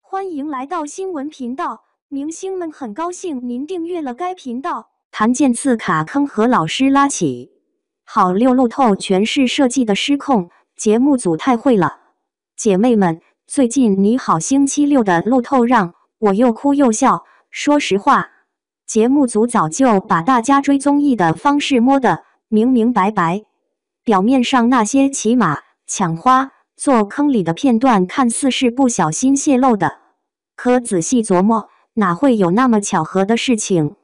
歡迎來到新聞頻道，明星們很高興您訂閱了該頻道。檀健次卡坑和老師拉起，好6路透全是設計的失控，節目組太會了。姐妹們，最近你好星期六的路透讓我又哭又笑。說實話，節目組早就把大家追綜藝的方式摸得明明白白。表面上那些騎馬、搶花、做坑裡的片段看似是不小心洩露的，可仔細琢磨，哪會有那麼巧合的事情？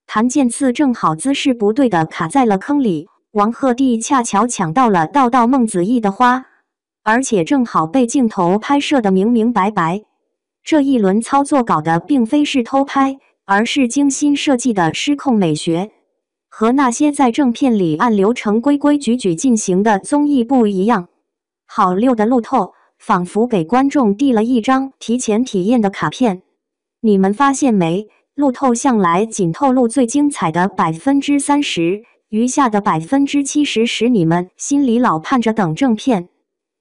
檀健次正好姿勢不對的卡在了坑裡，王鶴棣恰巧搶到了道道孟子義的花，而且正好被鏡頭拍攝得明明白白。這一輪操作搞的並非是偷拍，而是精心設計的失控美學，和那些在正片裡按流程規規矩矩進行的綜藝不一樣。好6的路透仿佛給觀眾遞了一張提前體驗的卡片。你們發現沒？路透向來僅透露最精彩的30%，餘下的70%使你們心裡老盼着等正片。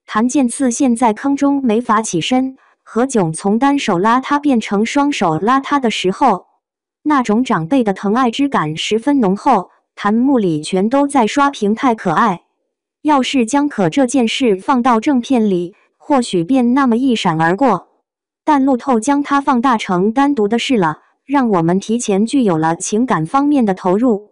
檀健次陷在坑中沒法起身，何炅從單手拉他變成雙手拉他的時候，那種長輩的疼愛之感十分濃厚，彈幕裡全都在刷屏太可愛。要是將可這件事放到正片裡，或許便那麼一閃而過，但路透將它放大成單獨的事了，讓我們提前具有了情感方面的投入。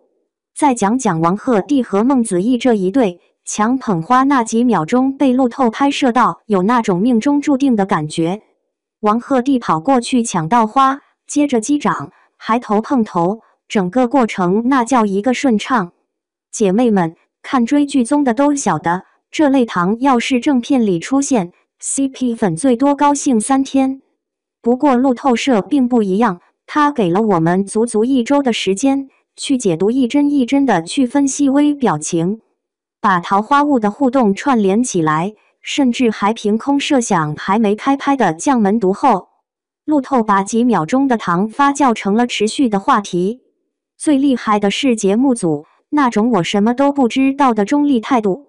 再講講王鶴棣和孟子義這一對，搶捧花那幾秒鐘被路透拍攝到有那種命中注定的感覺。王鶴棣跑過去搶到花，接着擊掌，還頭碰頭，整個過程那叫一個順暢。姐妹們，看追劇綜的都曉得，這類糖要是正片裡出現 ，CP 粉最多高興3天。不過路透社並不一樣，他給了我們足足1周的時間，去解讀一幀一幀的去分析微表情，把桃花霧的互動串聯起來，甚至還憑空設想還沒開拍的將門毒後，路透把幾秒鐘的糖發酵成了持續的話題。最厲害的是節目組那種我什麼都不知道的中立態度。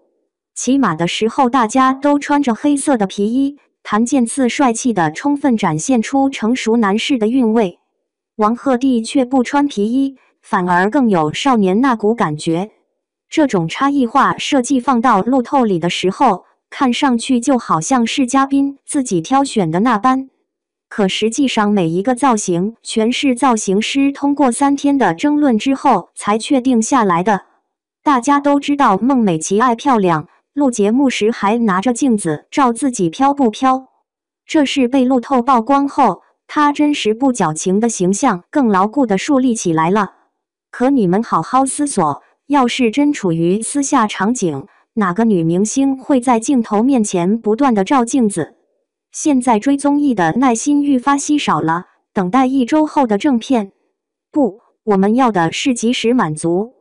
騎馬的時候大家都穿着黑色的皮衣，檀健次帥氣地充分展現出成熟男士的韻味，王鶴棣卻不穿皮衣，反而更有少年那股感覺。這種差異化設計放到路透裡的時候，看上去就好像是嘉賓自己挑選的那般，可實際上每一個造型全是造型師通過3天的爭論之後才確定下來的。大家都知道孟美岐愛漂亮，錄節目時還拿着鏡子照自己飄不飄，這是被路透曝光後，她真實不矯情的形象更牢固地樹立起來了。可你們好好思索，要是真處於私下場景，哪個女明星會在鏡頭面前不斷地照鏡子？現在追綜藝的耐心愈發稀少了，等待1周後的正片。不，我們要的是及時滿足。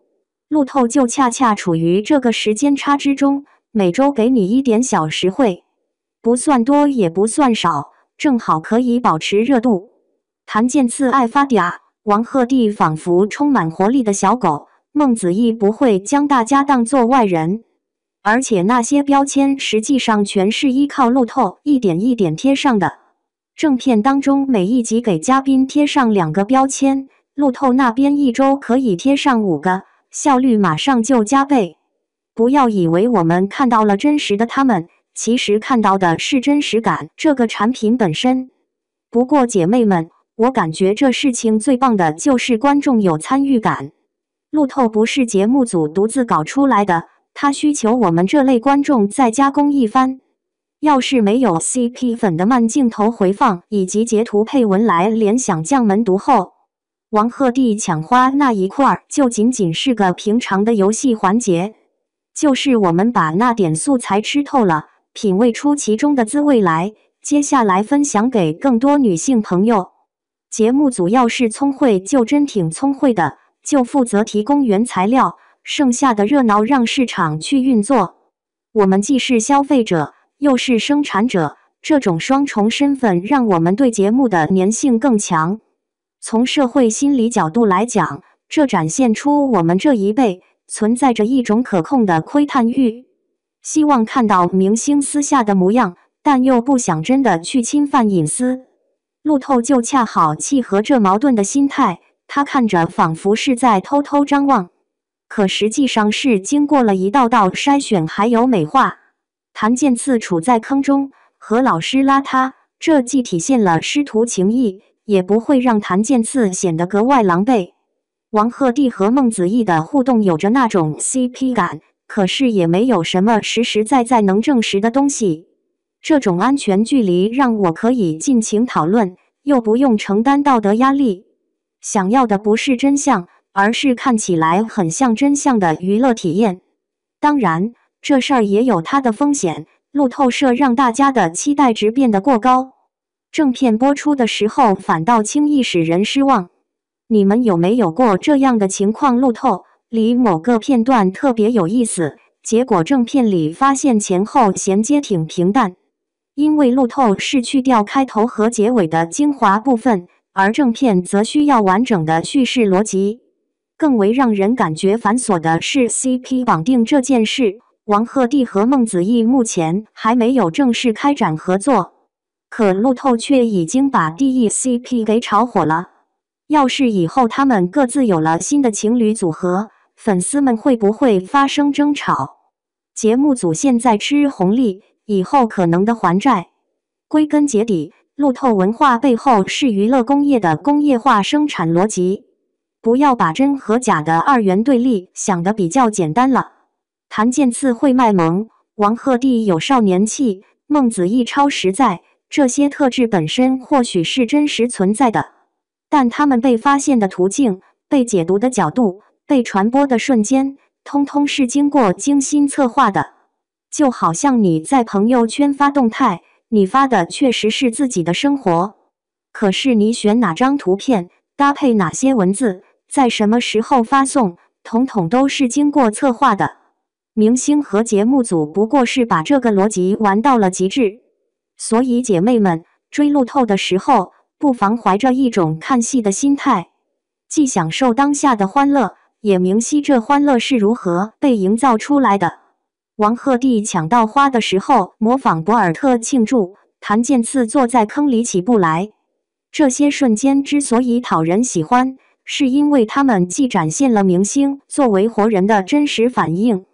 路透就恰恰處於這個時間差之中，每周給你1點小實惠，不算多也不算少，正好可以保持熱度。檀健次愛發嗲，王鶴棣仿佛充滿活力的小狗，孟子義不會將大家當作外人。而且那些標籤實際上全是依靠路透一點一點貼上的。正片當中每一集給嘉賓貼上2個標籤，路透那邊1周可以貼上5個，效率馬上就加倍。不要以為我們看到了真實的他們，其實看到的是真實感這個產品本身。不過姐妹們，我感覺這事情最棒的就是觀眾有參與感。路透不是節目組獨自搞出來的，他需求我們這類觀眾再加工一番。要是沒有 CP 粉的慢鏡頭回放以及截圖配文來聯想將門毒後，王鶴棣搶花那一塊就僅僅是個平常的遊戲環節，就是我們把那點素材吃透了，品味出其中的滋味來，接下來分享給更多女性朋友。節目組要是聰慧就真挺聰慧的，就負責提供原材料，剩下的熱鬧讓市場去運作。我們既是消費者，又是生產者，這種雙重身份讓我們對節目的粘性更強。從社會心理角度來講，這展現出我們這一輩存在着一種可控的窺探欲，希望看到明星私下的模樣，但又不想真的去侵犯隱私。路透就恰好契合這矛盾的心態，他看着仿佛是在偷偷張望，可實際上是經過了一道道篩選還有美化。譚健次處在坑中，何老師拉他，這既體現了師徒情誼，也不會讓譚健次顯得格外狼狽。王鶴棣和孟子義的互動有着那種 CP 感，可是也沒有什麼實實在在能證實的東西。這種安全距離讓我可以盡情討論，又不用承擔道德壓力。想要的不是真相，而是看起來很像真相的娛樂體驗。當然，這事兒也有它的風險，路透社讓大家的期待值變得過高，正片播出的時候反倒輕易使人失望。你們有沒有過這樣的情況？路透裡某個片段特別有意思，結果正片裡發現前後銜接挺平淡。因為路透是去掉開頭和結尾的精華部分，而正片則需要完整的敘事邏輯。更為讓人感覺繁瑣的是 CP 綁定這件事，王鶴棣和孟子義目前還沒有正式開展合作，可路透卻已經把 DE CP 給炒火了。要是以後他們各自有了新的情侶組合，粉絲們會不會發生爭吵？節目組現在吃紅利，以後可能的還債。歸根結底，路透文化背後是娛樂工業的工業化生產邏輯。不要把真和假的二元對立想得比較簡單了。譚健次會賣萌，王鶴棣有少年氣，孟子義超實在，這些特質本身或許是真實存在的，但他們被發現的途徑、被解讀的角度、被傳播的瞬間，通通是經過精心策劃的。就好像你在朋友圈發動態，你發的確實是自己的生活，可是你選哪張圖片，搭配哪些文字，在什麼時候發送，統統都是經過策劃的。明星和節目組不過是把這個邏輯玩到了極致。所以姐妹們，追路透的時候，不妨懷着一種看戲的心態，既享受當下的歡樂，也明晰這歡樂是如何被營造出來的。王鶴棣搶到花的時候模仿博爾特慶祝，譚健次坐在坑裡起不來。這些瞬間之所以討人喜歡，是因為他們既展現了明星作為活人的真實反應，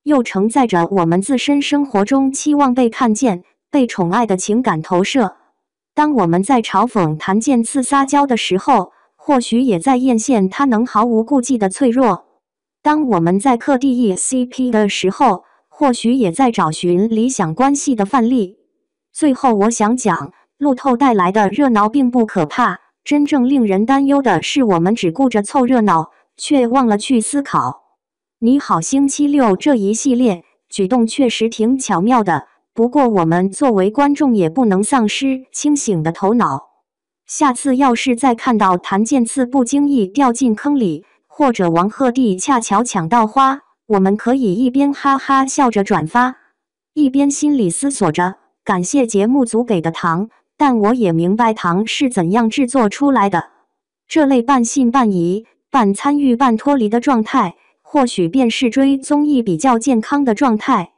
又承載着我們自身生活中期望被看見、被寵愛的情感投射。當我們在嘲諷譚健次撒嬌的時候，或許也在豔羨他能毫無顧忌的脆弱；當我們在磕 DE CP 的時候，或許也在找尋理想關係的範例。最後我想講，路透帶來的熱鬧並不可怕，真正令人擔憂的是我們只顧着湊熱鬧，卻忘了去思考。你好星期六這一系列舉動確實挺巧妙的，不過我們作為觀眾也不能喪失清醒的頭腦。下次要是再看到譚健次不經意掉進坑裡，或者王鶴棣恰巧搶到花，我們可以一邊哈哈笑着轉發，一邊心裡思索着，感謝節目組給的糖，但我也明白糖是怎樣制作出來的。這類半信半疑、半參與半脫離的狀態，或許便是追綜藝比較健康的狀態。